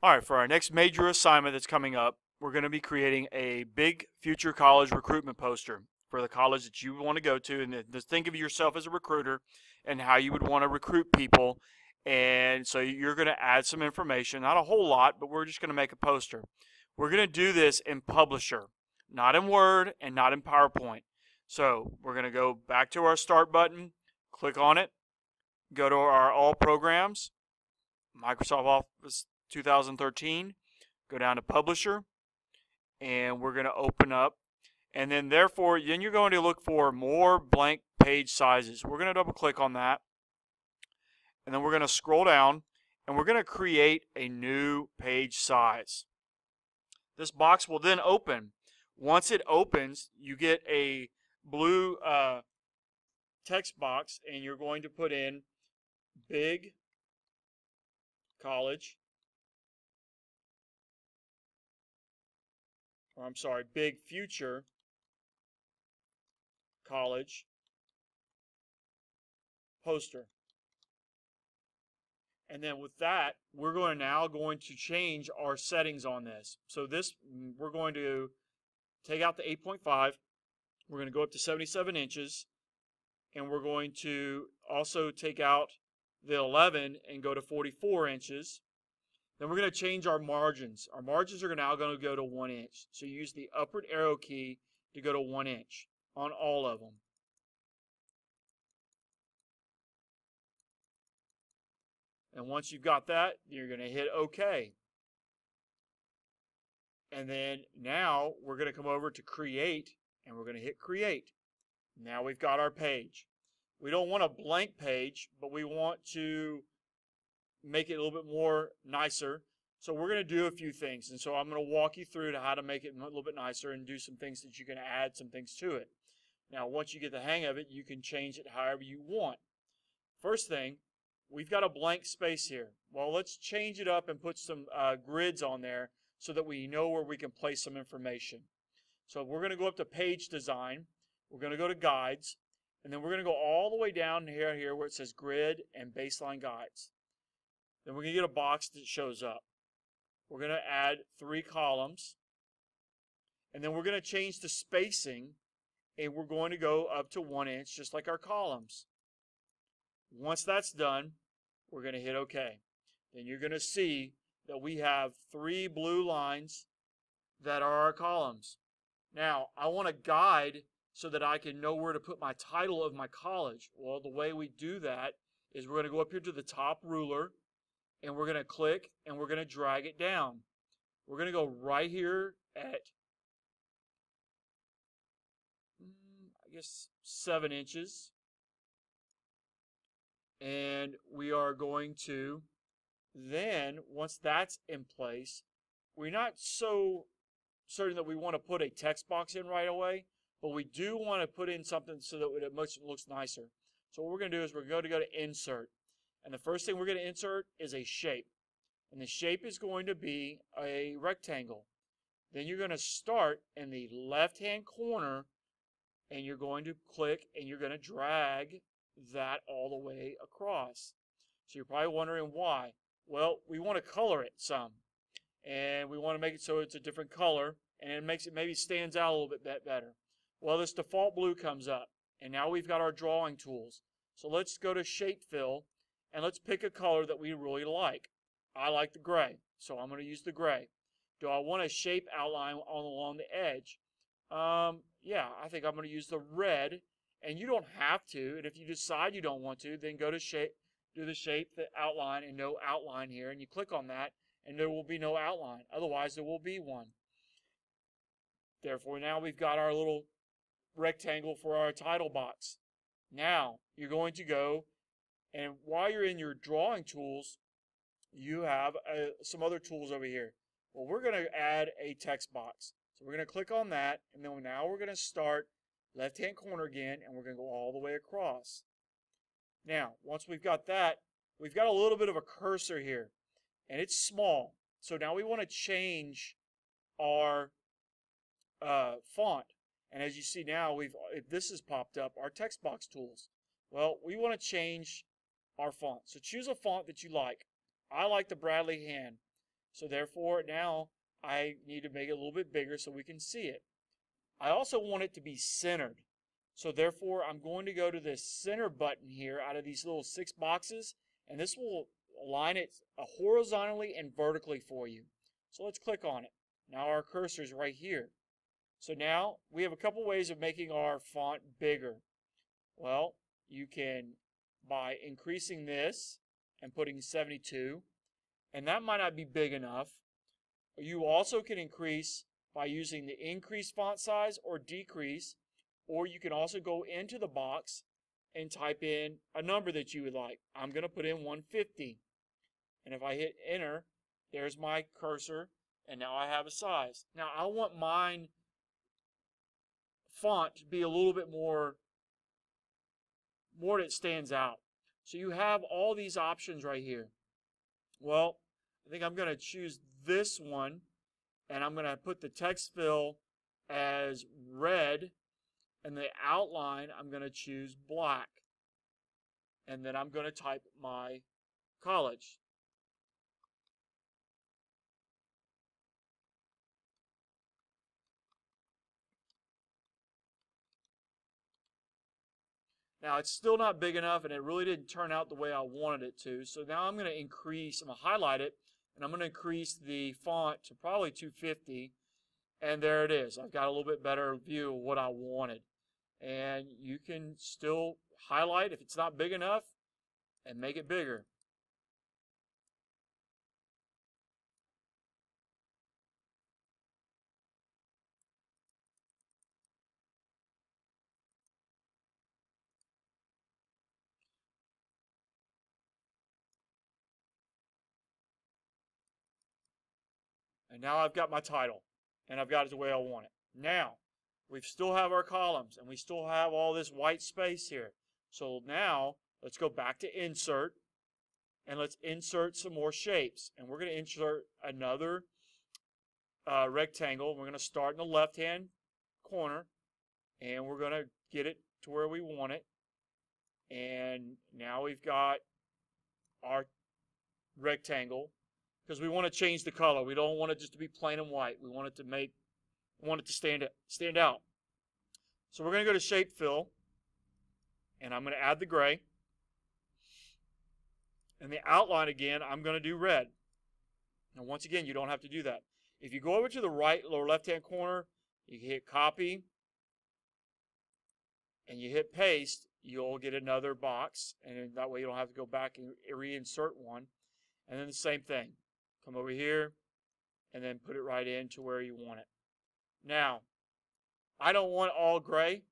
All right, for our next major assignment that's coming up, we're going to be creating a big future college recruitment poster for the college that you want to go to. And just think of yourself as a recruiter and how you would want to recruit people. And so you're going to add some information, not a whole lot, but we're just going to make a poster. We're going to do this in Publisher, not in Word and not in PowerPoint. So we're going to go back to our Start button, click on it, go to our All Programs, Microsoft Office 2013, go down to Publisher, and we're going to open up, and then then you're going to look for more blank page sizes. We're going to double click on that, and then we're going to scroll down, and we're going to create a new page size. This box will then open. Once it opens, you get a blue text box, and you're going to put in big college, or I'm sorry, big future college poster. And then with that, we're going to change our settings on this. So we're going to take out the 8.5. We're going to go up to 77 inches. And we're going to also take out the 11 and go to 44 inches. Then we're going to change our margins. Our margins are now going to go to 1 inch. So you use the upward arrow key to go to 1 inch on all of them. And once you've got that, you're going to hit OK. And then now we're going to come over to Create, and we're going to hit Create. Now we've got our page. We don't want a blank page, but we want to make it a little bit more nicer. So we're going to do a few things. And so I'm going to walk you through to how to make it a little bit nicer and do some things that you can add some things to it. Now, once you get the hang of it, you can change it however you want. First thing, we've got a blank space here. Well, let's change it up and put some grids on there so that we know where we can place some information. So we're going to go up to Page Design. We're going to go to Guides. And then we're going to go all the way down here where it says Grid and Baseline Guides. Then we're going to get a box that shows up. We're going to add 3 columns. And then we're going to change the spacing, and we're going to go up to 1 inch just like our columns. Once that's done, we're going to hit OK. Then you're going to see that we have 3 blue lines that are our columns. Now, I want a guide so that I can know where to put my title of my college. Well, the way we do that is we're going to go up here to the top ruler, and we're going to click, and we're going to drag it down. We're going to go right here at, I guess, 7 inches. And we are going to then, once that's in place, we're not so certain that we want to put a text box in right away, but we do want to put in something so that it looks nicer. So what we're going to do is we're going to go to Insert. And the first thing we're going to insert is a shape. And the shape is going to be a rectangle. Then you're going to start in the left-hand corner, and you're going to click, and you're going to drag that all the way across. So you're probably wondering why. Well, we want to color it some. And we want to make it so it's a different color, and it makes it maybe stands out a little bit better. Well, this default blue comes up, and now we've got our drawing tools. So let's go to Shape Fill, and let's pick a color that we really like. I like the gray, so I'm going to use the gray. Do I want a shape outline along the edge? Yeah, I think I'm going to use the red, and you don't have to. And if you decide you don't want to, then go to Shape, do the Shape, the Outline, and no outline here, and you click on that, and there will be no outline. Otherwise, there will be one. Therefore, now we've got our little rectangle for our title box. Now, you're going to go, and while you're in your drawing tools, you have some other tools over here. Well, we're going to add a text box. So we're going to click on that, and then now we're going to start left-hand corner again, and we're going to go all the way across. Now, once we've got that, we've got a little bit of a cursor here, and it's small. So now we want to change our font. And as you see now, this has popped up, our text box tools. Well, we want to change our font. So choose a font that you like. I like the Bradley Hand. So therefore, now I need to make it a little bit bigger so we can see it. I also want it to be centered. So therefore, I'm going to go to this center button here out of these little 6 boxes, and this will align it horizontally and vertically for you. So let's click on it. Now our cursor is right here. So now we have a couple ways of making our font bigger. Well, you can by increasing this and putting 72, and that might not be big enough. You also can increase by using the increase font size or decrease, or you can also go into the box and type in a number that you would like. I'm going to put in 150, and if I hit enter, there's my cursor, and now I have a size. Now I want mine font to be a little bit more that stands out. So you have all these options right here. Well, I think I'm going to choose this one, and I'm going to put the text fill as red, and the outline I'm going to choose black. And then I'm going to type my college. Now it's still not big enough, and it really didn't turn out the way I wanted it to. So now I'm going to increase, I'm going to highlight it, and I'm going to increase the font to probably 250. And there it is. I've got a little bit better view of what I wanted. And you can still highlight if it's not big enough and make it bigger. And now I've got my title, and I've got it the way I want it. Now, we still have our columns, and we still have all this white space here. So now, let's go back to Insert, and let's insert some more shapes. And we're going to insert another rectangle. We're going to start in the left-hand corner, and we're going to get it to where we want it. And now we've got our rectangle, because we want to change the color. We don't want it just to be plain and white. We want it to stand out. So we're going to go to Shape Fill, and I'm going to add the gray. And the outline again, I'm going to do red. Now once again, you don't have to do that. If you go over to the right lower left-hand corner, you hit Copy, and you hit Paste, you'll get another box, and that way you don't have to go back and reinsert one. And then the same thing. Come over here, and then put it right into where you want it. Now, I don't want all gray.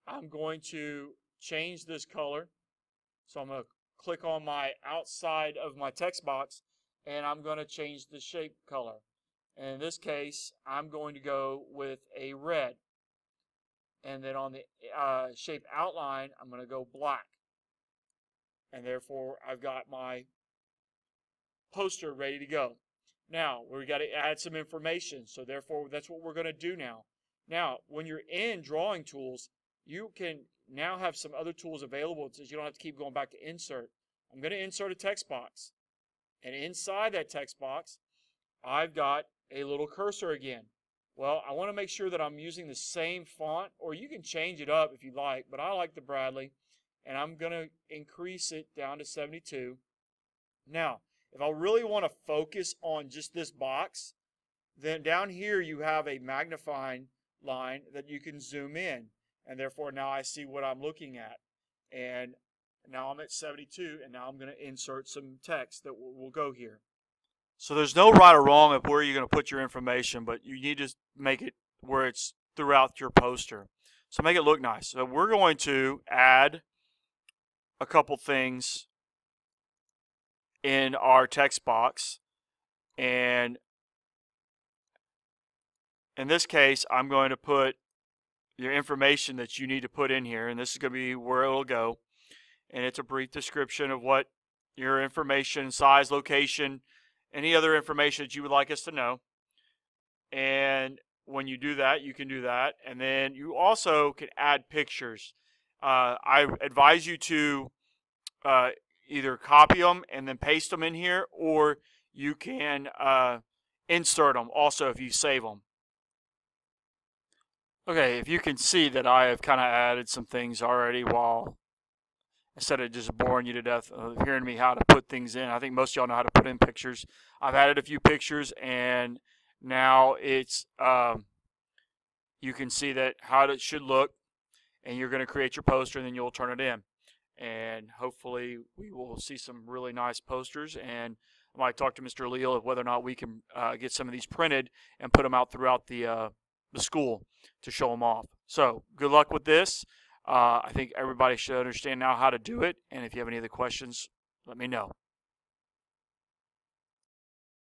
I'm going to change this color. So I'm going to click on my outside of my text box, and I'm going to change the shape color. And in this case, I'm going to go with a red. And then on the shape outline, I'm going to go black. And therefore, I've got my poster ready to go. Now, we've got to add some information, so therefore that's what we're going to do now. Now, when you're in Drawing Tools, you can now have some other tools available so you don't have to keep going back to Insert. I'm going to insert a text box, and inside that text box, I've got a little cursor again. Well, I want to make sure that I'm using the same font, or you can change it up if you like, but I like the Bradley, and I'm going to increase it down to 72. Now, if I really want to focus on just this box, then down here you have a magnifying line that you can zoom in, and therefore now I see what I'm looking at. And now I'm at 72, and now I'm going to insert some text that will go here. So there's no right or wrong of where you're going to put your information, but you need to make it where it's throughout your poster. So make it look nice. So we're going to add a couple things in our text box, and in this case I'm going to put your information that you need to put in here, and this is going to be where it'll go, and it's a brief description of what your information, size, location, any other information that you would like us to know. And when you do that, you can do that, and then you also can add pictures. I advise you to either copy them and then paste them in here, or you can insert them also if you save them. Okay, if you can see that I have kind of added some things already while, instead of just boring you to death of hearing me how to put things in. I think most of y'all know how to put in pictures. I've added a few pictures, and now it's you can see that how it should look, and you're going to create your poster, and then you'll turn it in. And hopefully we will see some really nice posters, and I might talk to Mr. Leal of whether or not we can get some of these printed and put them out throughout the school to show them off. So good luck with this. I think everybody should understand now how to do it, and if you have any other questions, let me know.